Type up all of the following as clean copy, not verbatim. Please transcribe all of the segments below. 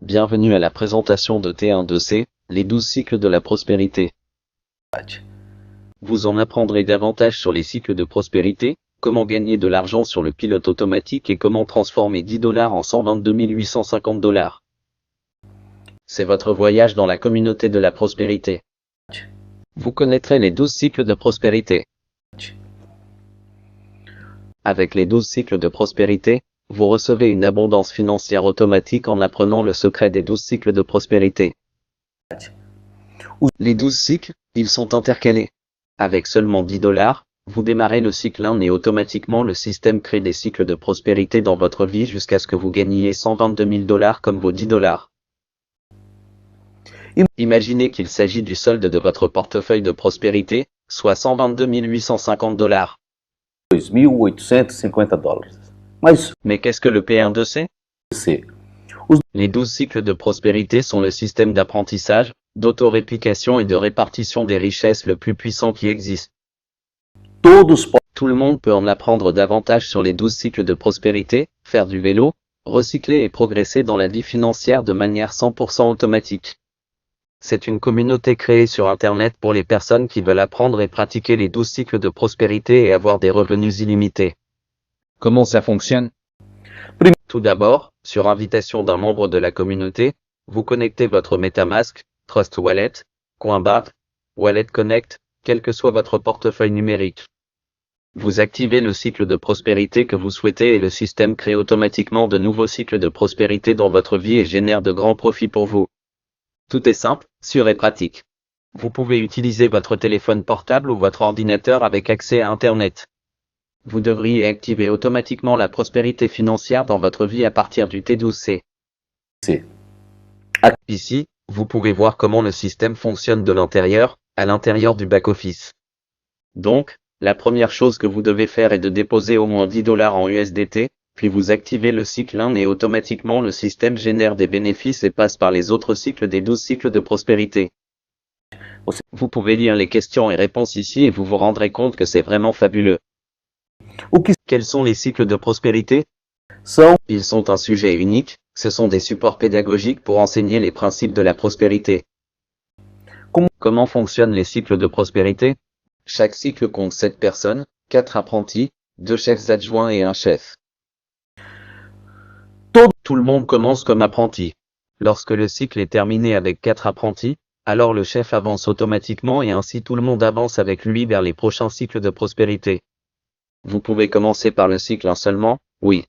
Bienvenue à la présentation de T12C, les 12 cycles de la prospérité. Vous en apprendrez davantage sur les cycles de prospérité, comment gagner de l'argent sur le pilote automatique et comment transformer 10 $ en 122 850 $. C'est votre voyage dans la communauté de la prospérité. Vous connaîtrez les 12 cycles de prospérité. Avec les 12 cycles de prospérité, vous recevez une abondance financière automatique en apprenant le secret des 12 cycles de prospérité. Les 12 cycles, ils sont intercalés. Avec seulement 10 $, vous démarrez le cycle 1 et automatiquement le système crée des cycles de prospérité dans votre vie jusqu'à ce que vous gagniez 122 000 $ comme vos 10 $. Imaginez qu'il s'agit du solde de votre portefeuille de prospérité, soit 122 850 $. $2.850. Mais qu'est-ce que le P12C? Les 12 cycles de prospérité sont le système d'apprentissage, d'autoréplication et de répartition des richesses le plus puissant qui existe. Tout le monde peut en apprendre davantage sur les 12 cycles de prospérité, faire du vélo, recycler et progresser dans la vie financière de manière 100% automatique. C'est une communauté créée sur Internet pour les personnes qui veulent apprendre et pratiquer les 12 cycles de prospérité et avoir des revenus illimités. Comment ça fonctionne? Tout d'abord, sur invitation d'un membre de la communauté, vous connectez votre MetaMask, Trust Wallet, Coinbase, Wallet Connect, quel que soit votre portefeuille numérique. Vous activez le cycle de prospérité que vous souhaitez et le système crée automatiquement de nouveaux cycles de prospérité dans votre vie et génère de grands profits pour vous. Tout est simple, sûr et pratique. Vous pouvez utiliser votre téléphone portable ou votre ordinateur avec accès à Internet. Vous devriez activer automatiquement la prospérité financière dans votre vie à partir du T12C. Ici, vous pouvez voir comment le système fonctionne de l'intérieur, à l'intérieur du back-office. Donc, la première chose que vous devez faire est de déposer au moins 10 $ en USDT, puis vous activez le cycle 1 et automatiquement le système génère des bénéfices et passe par les autres cycles des 12 cycles de prospérité. Vous pouvez lire les questions et réponses ici et vous vous rendrez compte que c'est vraiment fabuleux. Quels sont les cycles de prospérité? Ils sont un sujet unique, ce sont des supports pédagogiques pour enseigner les principes de la prospérité. Comment fonctionnent les cycles de prospérité? Chaque cycle compte 7 personnes, 4 apprentis, 2 chefs adjoints et un chef. Tout le monde commence comme apprenti. Lorsque le cycle est terminé avec 4 apprentis, alors le chef avance automatiquement et ainsi tout le monde avance avec lui vers les prochains cycles de prospérité. Vous pouvez commencer par le cycle 1 seulement, oui.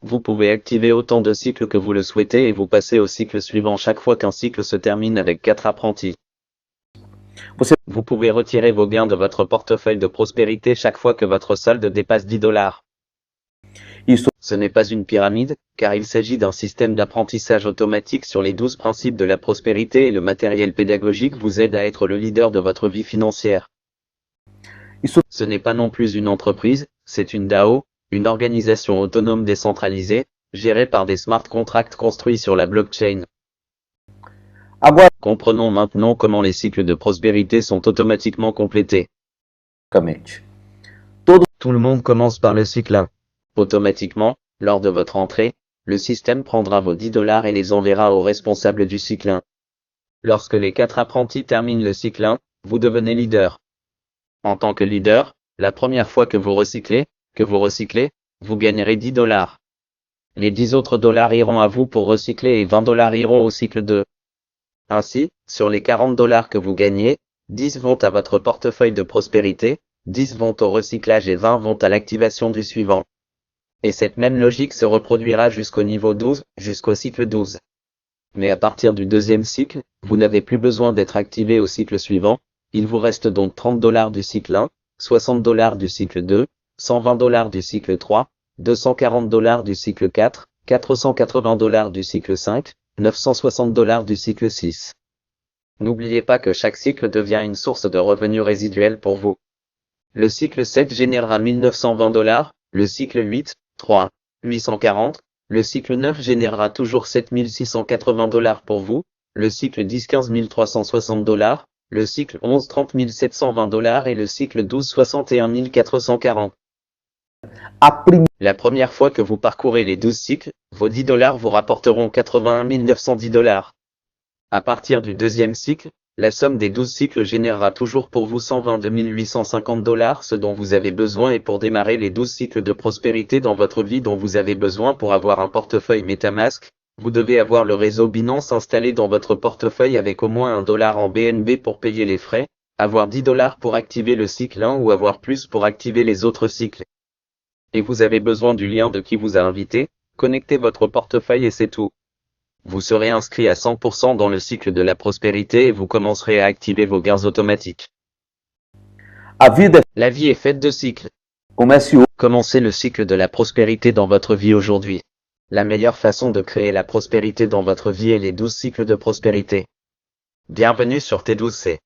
Vous pouvez activer autant de cycles que vous le souhaitez et vous passez au cycle suivant chaque fois qu'un cycle se termine avec 4 apprentis. Vous pouvez retirer vos gains de votre portefeuille de prospérité chaque fois que votre solde dépasse 10 $. Ce n'est pas une pyramide, car il s'agit d'un système d'apprentissage automatique sur les 12 principes de la prospérité et le matériel pédagogique vous aide à être le leader de votre vie financière. Ce n'est pas non plus une entreprise, c'est une DAO, une organisation autonome décentralisée, gérée par des smart contracts construits sur la blockchain. Comprenons maintenant comment les cycles de prospérité sont automatiquement complétés. Tout le monde commence par le cycle 1. Automatiquement, lors de votre entrée, le système prendra vos 10 $ et les enverra au responsable du cycle 1. Lorsque les 4 apprentis terminent le cycle 1, vous devenez leader. En tant que leader, la première fois que vous recyclez, vous gagnerez 10 $. Les 10 autres $ iront à vous pour recycler et 20 $ iront au cycle 2. Ainsi, sur les 40 $ que vous gagnez, 10 vont à votre portefeuille de prospérité, 10 vont au recyclage et 20 vont à l'activation du suivant. Et cette même logique se reproduira jusqu'au niveau 12, jusqu'au cycle 12. Mais à partir du deuxième cycle, vous n'avez plus besoin d'être activé au cycle suivant, il vous reste donc 30 $ du cycle 1, 60 $ du cycle 2, 120 $ du cycle 3, 240 $ du cycle 4, 480 $ du cycle 5, 960 $ du cycle 6. N'oubliez pas que chaque cycle devient une source de revenus résiduels pour vous. Le cycle 7 générera 1920 $, le cycle 8, 3, 840, le cycle 9 générera toujours 7680 $ pour vous, le cycle 10 15 360 $, le cycle 11 30 720 $ et le cycle 12 61 440. La première fois que vous parcourez les 12 cycles, Vos 10 dollars vous rapporteront 81 910 dollars. À partir du deuxième cycle, la somme des 12 cycles générera toujours pour vous 122 850 dollars, ce dont vous avez besoin, et pour démarrer les 12 cycles de prospérité dans votre vie dont vous avez besoin pour avoir un portefeuille MetaMask, vous devez avoir le réseau Binance installé dans votre portefeuille avec au moins 1 dollar en BNB pour payer les frais, avoir 10 dollars pour activer le cycle 1 ou avoir plus pour activer les autres cycles. Et vous avez besoin du lien de qui vous a invité, connectez votre portefeuille et c'est tout. Vous serez inscrit à 100% dans le cycle de la prospérité et vous commencerez à activer vos gains automatiques. La vie est faite de cycles. Commencez le cycle de la prospérité dans votre vie aujourd'hui. La meilleure façon de créer la prospérité dans votre vie est les 12 cycles de prospérité. Bienvenue sur T12C.